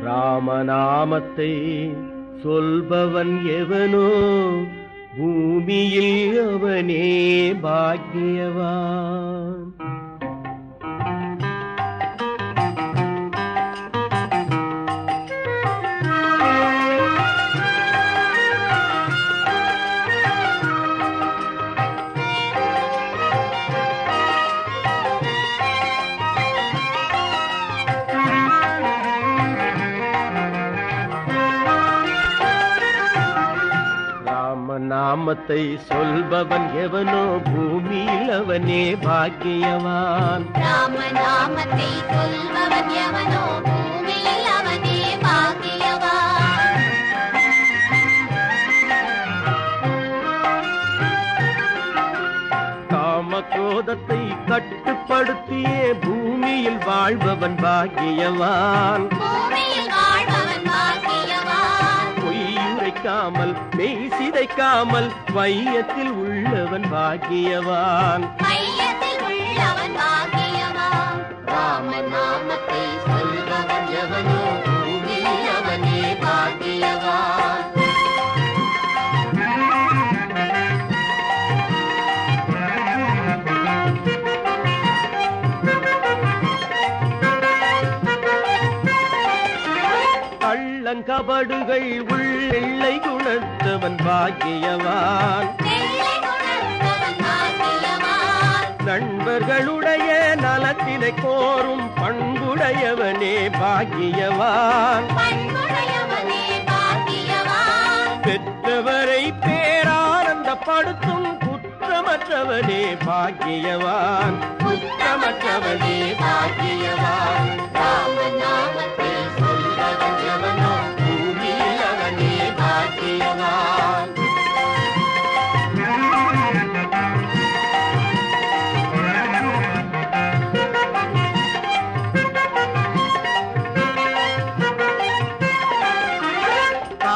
ராமநாமத்தை சொல்பவன் எவனோ பூமியில் அவனே பாக்கியவான். நாமத்தை சொல்பவன் எவனோ பூமியில் அவனே பாக்கியவான். ராமநாமத்தை சொல்பவன் எவனோ பூமியில் அவனே பாக்கியவான். காமக்ரோதத்தை கட்டுப்படுத்தியே பூமியில் வாழ்பவன் பாக்கியவான். பூமியில் வாழ்பவன் பாக்கியவான். பொய்யுரைக்காமல் மெய் சிதைக்காமல் வையத்தில் உள்ளவன் பாக்கியவான். வையத்தில் உள்ளவன் பாக்கியவான். ராமநாமத்தை சொல்பவன் எவனோ பூமியில் அவனே பாக்கியவான். கபடுகள் உள்ளெல்லை குணத்தவன் பாக்கியவான். நண்பர்களுடைய நலத்தினை கோரும் பண்புடையவனே பாக்கியவான். பெற்றவரை பேரானந்தப்படுத்தும் குற்றமற்றவனே பாக்கியவான். குற்றமற்றவனே பாக்கியவான். ராமநாமத்தை சொல்பவன் எவனோ பூமியில் அவனே பாக்கியவான்.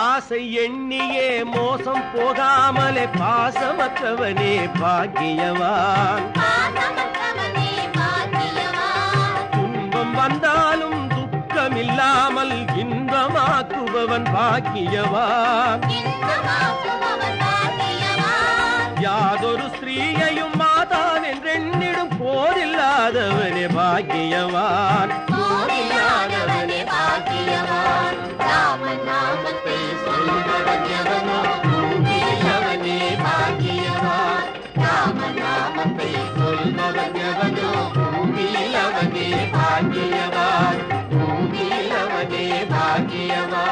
ஆசை எண்ணியே மோசம் போகாமலே பாசமற்றவனே பாக்கியவான். துன்பம் வந்தாலும் துக்கமில்லாமல் இன்பமாக்குபவன் பாக்கியவான். யாதொரு ஸ்திரீயையும் மாதான் என்றெண்ணிடும் போதில்லாதவனே பாக்கியவான். போதில்லாதவனே பாக்கியவான். ராமநாமத்தை சொல்பவன் எவனோ பூமியில் அவனே பாக்கியவான். ராமநாமத்தை சொல்பவன் எவனோ பூமியில் அவனே பாக்கியவான். பூமியில் அவனே பாக்கியவான்.